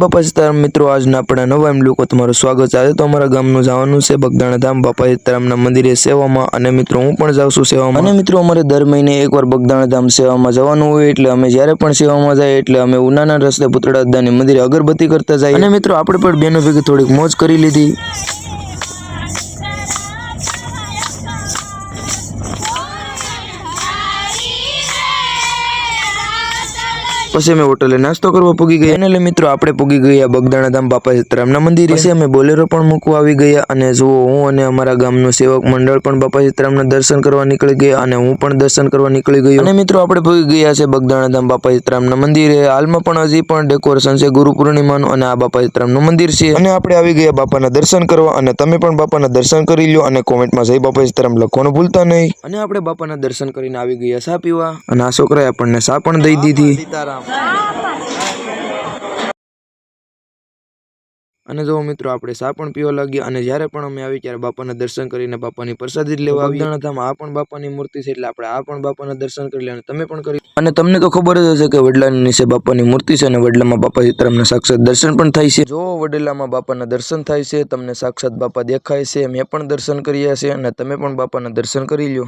बापा सीताराम मित्रों, आज अपना नवा एम लोग तमाરું સ્વાગત છે। આજે તો અમારા ગામનું જવાનું છે બગદાણા ધામ બાપા સીતારામના મંદિરે સેવામાં, અને મિત્રો હું પણ જાઉં છું સેવામાં। અને મિત્રો અમારે દર મહિને એકવાર બગદાણા ધામ સેવામાં જવાનું હોય, એટલે અમે જ્યારે પણ સેવામાં જાય એટલે અમે ઉનાના રસ્તે પુતળા દાદાની મંદિરે અગરબત્તી કરતા જઈએ। અને મિત્રો આપણે પણ બેનો ભેગી થોડીક મોજ કરી લીધી। પછી અમે હોટલે નાસ્તો કરવા પૂગી ગયા, એટલે મિત્રો આપણે પૂગી ગયા બગદાણા ધામ બાપા સીતારામના મંદિરે। પછી અમે બોલેરો પણ મૂકવા આવી ગયા, અને જુઓ હું અને અમારા ગામનું સેવક મંડળ પણ બાપા સીતારામના દર્શન કરવા નીકળી ગયા, અને હું પણ દર્શન કરવા નીકળી ગયો। અને મિત્રો આપણે પૂગી ગયા છે બગદાણા ધામ બાપા સીતારામના મંદિરે। હાલમાં પણ હજી પણ ડેકોરેશન છે ગુરુ પૂર્ણિમાનું, અને આ બાપા સીતારામનું મંદિર છે। અને આપણે આવી ગયા બાપાના દર્શન કરવા, અને તમે પણ બાપાના દર્શન કરી લો, અને કોમેન્ટમાં જય બાપા સીતારામ લખવાનું ભૂલતા નહીં। અને આપણે બાપાના દર્શન કરીને આવી ગયા ચા પીવા, અને આ છોકરાએ આપણને ચા પણ દઈ દીધી। અને જો મિત્રો આપણે ચા પણ પીવા લાગ્યા, અને જ્યારે પણ અમે આવી ત્યારે બાપાના દર્શન કરીને બાપાની પ્રસાદી લેવા આવી। બગદાણા ધામ આ પણ બાપાની મૂર્તિ છે, એટલે આપણે આ પણ બાપાના દર્શન કરી લે, અને તમે પણ કરી। અને તમને તો ખબર જ હશે કે વડલાની નીચે બાપાની મૂર્તિ છે, અને વડલામાં બાપા સીતારામના સાક્ષાત દર્શન પણ થાય છે। જો વડલામાં બાપાના દર્શન થાય છે, તમને સાક્ષાત બાપા દેખાય છે। મેં પણ દર્શન કર્યા છે, અને તમે પણ બાપાના દર્શન કરી લો।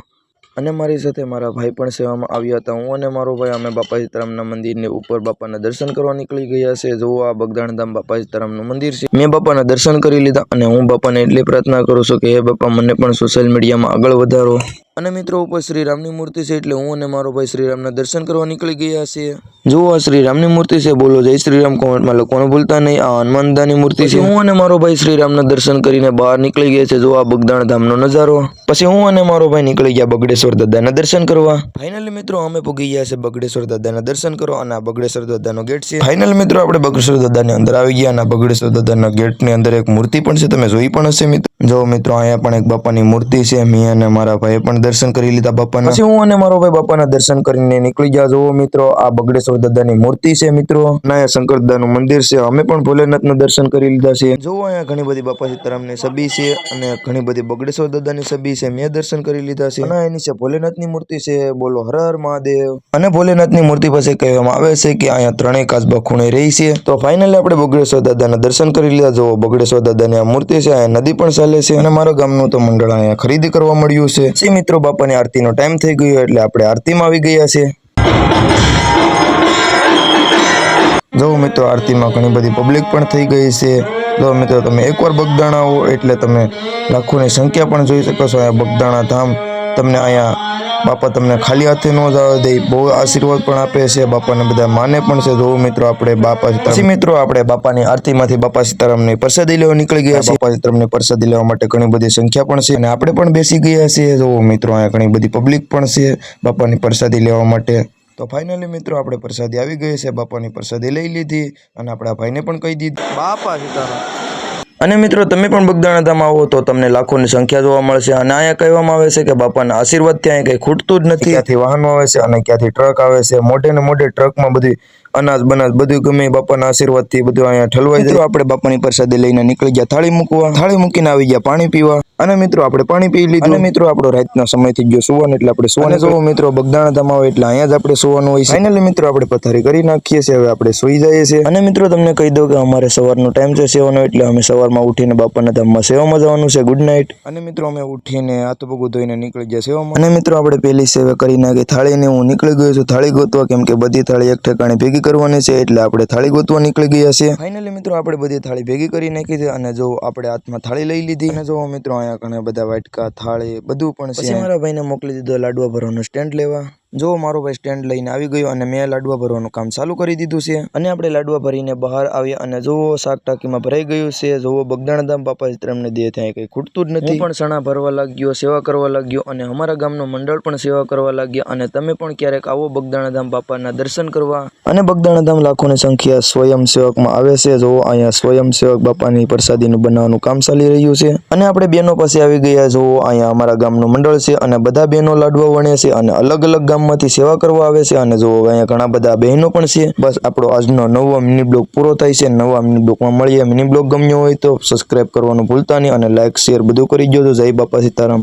અને મારી સાથે મારા ભાઈ પણ સેવામાં આવ્યા હતા। હું અને મારો ભાઈ અમે બાપા સીતારામના મંદિરની ઉપર બાપાના દર્શન કરવા નીકળી ગયા છે। જો આ બગદાણા ધામ બાપા સીતારામનું મંદિર છે। મેં બાપાના દર્શન કરી લીધા, અને હું બાપાને એટલી પ્રાર્થના કરું છું કે હે બાપા મને પણ સોશિયલ મીડિયામાં આગળ વધારો। અને મિત્રો ઉપર શ્રીરામની મૂર્તિ છે, એટલે હું અને મારો ભાઈ શ્રીરામના દર્શન કરવા નીકળી ગયા છે। જુઓ આ શ્રીરામની મૂર્તિ છે, બોલો જય શ્રીરામ કોમેન્ટમાં લખવાનું ભૂલતા નહીં। આ હનુમાનદાની મૂર્તિ છે। હું અને મારો ભાઈ શ્રીરામના દર્શન કરીને બહાર નીકળી ગયા છે। જો આ બગદાણા ધામનો નજારો। પછી હું અને મારો ભાઈ નીકળી ગયા બગડેશ્વર દાદાના દર્શન કરવા। ફાઇનલી મિત્રો અમે પૂગી ગયા છે બગડેશ્વર દાદાના દર્શન કરો, અને આ બગડેશ્વર દાદાનો ગેટ છે। ફાઇનલી મિત્રો આપણે બગડેશ્વર દાદાની અંદર આવી ગયા, અને આ બગડેશ્વર દાદાના ગેટની અંદર એક મૂર્તિ પણ છે, તમે જોઈ પણ હશે મિત્રો। જો મિત્રો અહીંયા પણ એક બાપાની મૂર્તિ છે। મેં અને મારા ભાઈએ પણ દર્શન કરી લીધા બાપાના। પછી હું અને મારો ભાઈ બાપાના દર્શન કરીને નીકળી ગયા। જુઓ મિત્રો આ બગડેશ્વર દાદાની મૂર્તિ છે મિત્રો, અને અહીંયા શંકર દાદાનું મંદિર છે। અમે પણ ભોલેનાથના દર્શન કરી લીધા છે। જુઓ અહીંયા ઘણી બધી બાપા સીતારામની છબી છે, અને ઘણી બધી બગડેશ્વર દાદાની છબી છે, મેં દર્શન કરી લીધા છે। અને એની છે ભોલેનાથની મૂર્તિ છે, બોલો હર હર મહાદેવ। અને ભોલેનાથની મૂર્તિ પાસે કહેવામાં આવે છે કે અહીંયા ત્રણેય કાચબા ખૂણે રહી છે। તો ફાઇનલી આપણે બગડેશ્વર દાદાના દર્શન કરી લીધા। જો બગડેશ્વર દાદાની આ મૂર્તિ છે, અહીંયા નદી પણ ચાલે છે, અને મારા ગામનું તો મંડળ અહીંયા ખરીદી કરવા મળ્યું છે। પછી મિત્રો બાપાની આરતીનો ટાઈમ થઈ ગયો, એટલે આપણે આરતીમાં આવી ગયા છે। જો મિત્રો આરતીમાં ઘણી બધી પબ્લિક પણ થઈ ગઈ છે। જો મિત્રો તમે એકવાર બગદાણા આવો એટલે તમે લાખોની સંખ્યા પણ જોઈ શકો છો। અહીંયા બગદાણા ધામ તમને અહીંયા બાપા તમને ખાલી હાથે ન જવા દે, બહુ આશીર્વાદ પણ આપે છે। બાપાને બધા માને પણ છે। જો મિત્રો આપણે બાપા પછી મિત્રો આપણે બાપાની આરતીમાંથી બાપા સીતારામની પ્રસાદી લેવા નીકળી ગયા છે। બાપા સીતારામની પ્રસાદી લેવા માટે ઘણી બધી સંખ્યા પણ છે, અને આપણે પણ બેસી ગયા છે। જો મિત્રો અહીંયા ઘણી બધી પબ્લિક પણ છે બાપાની પ્રસાદી લેવા માટે। તો ફાઇનલી મિત્રો આપણે પ્રસાદી આવી ગઈ છે, બાપાની પ્રસાદી લઈ લીધી, અને આપણા ભાઈને પણ કહી દીધું બાપા સીતારામ। અને મિત્રો તમે પણ બગદાણા ધામ આવો તો તમને લાખોની સંખ્યા જોવા મળશે, અને અહીંયા કહેવામાં આવે છે કે બાપાના આશીર્વાદ ત્યાં કંઈ ખૂટતું જ નથી। ક્યાંથી વાહનો આવે છે, અને ક્યાંથી ટ્રક આવે છે, મોઢે ને મોઢે ટ્રકમાં બધી અનાજ બનાજ બધું ગમે બાપાના આશીર્વાદથી બધું અહીંયા ઠલવાઈ જાય। આપણે બાપાની પ્રસાદી લઈને નીકળી ગયા થાળી મૂકવા, થાળી મૂકીને આવી ગયા પાણી પીવા, અને મિત્રો આપણે પાણી પી લીધું। અને મિત્રો આપણો રાતનો સમય થઈ ગયો સુવાનો, એટલે આપણે સુવાને જો મિત્રો બગદાણા ધામ આવે એટલે અહીંયા જ આપણે સુવાનું હોય છે। ફાઇનલી મિત્રો આપણે પથારી કરી નાખીએ છીએ, હવે આપણે સુઈ જઈએ છીએ। અને મિત્રો તમને કહી દઉં કે અમારે સવારનો ટાઈમ છે સેવાનો, એટલે અમે સવારમાં ઉઠીને બાપાના ધામમાં સેવામાં જવાનું છે। Good night. અને મિત્રો અમે ઉઠીને હાથ પગ ધોઈને નીકળી ગયા સેવામાં, અને મિત્રો આપણે પહેલી સેવા કરી નાખી થાળીને હું નીકળી ગયો છું થાળી ગોતવા, કેમ કે બધી થાળી એક ઠેકાણે ભેગી કરવાની છે, એટલે આપણે થાળી ગોતવા નીકળી ગયા છે। ફાઇનલી મિત્રો આપણે બધી થાળી ભેગી કરી નાખી છે, અને જો આપણે હાથમાં થાળી લઈ લીધી, અને જો મિત્રો અહીંયા ઘણા બધા વાટકા થાળી બધું પણ છે। પછી મારા ભાઈને મોકલી દીધો લાડવા ભરવાનું સ્ટેન્ડ લેવા। જો મારો ભાઈ સ્ટેન્ડ લઈને આવી ગયો, અને મેં લાડવા ભરવાનું કામ ચાલુ કરી દીધું છે। અને આપણે લાડવા ભરીને બહાર આવ્યા, અને જુઓ શાક ટાંકીમાં ભરાઈ ગયું છે। જુઓ બગદાણા ધામ બાપા સીતારામને દે ત્યાં કંઈ ખૂટતું જ નથી। હું પણ સણા ભરવા લાગ્યો, સેવા કરવા લાગ્યો, અને અમારા ગામનો મંડળ પણ સેવા કરવા લાગ્યા। અને તમે પણ ક્યારેક આવો બગદાણા ધામ બાપાના દર્શન કરવા। અને બગદાણા ધામ લાખોની સંખ્યા સ્વયંસેવકમાં આવે છે। જુઓ અહીંયા સ્વયંસેવક બાપાની પ્રસાદીનું બનાવવાનું કામ ચાલી રહ્યું છે, અને આપણે બહેનો પાસે આવી ગયા। જુઓ અહીંયા અમારા ગામનું મંડળ છે, અને બધા બહેનો લાડવા વણે છે, અને અલગ અલગ ગામમાંથી સેવા કરવા આવે છે। અને જુઓ અહીંયા ઘણા બધા બહેનો પણ છે। બસ આપણો આજનો નવો મિની બ્લોગ પૂરો થાય છે। નવા મિની બ્લોગમાં મળીએ। મિની બ્લોગ ગમ્યો હોય તો સબસ્ક્રાઇબ કરવાનું ભૂલતા નહીં, અને લાઇક શેર બધું કરી દો। જય બાપા સીતારામ।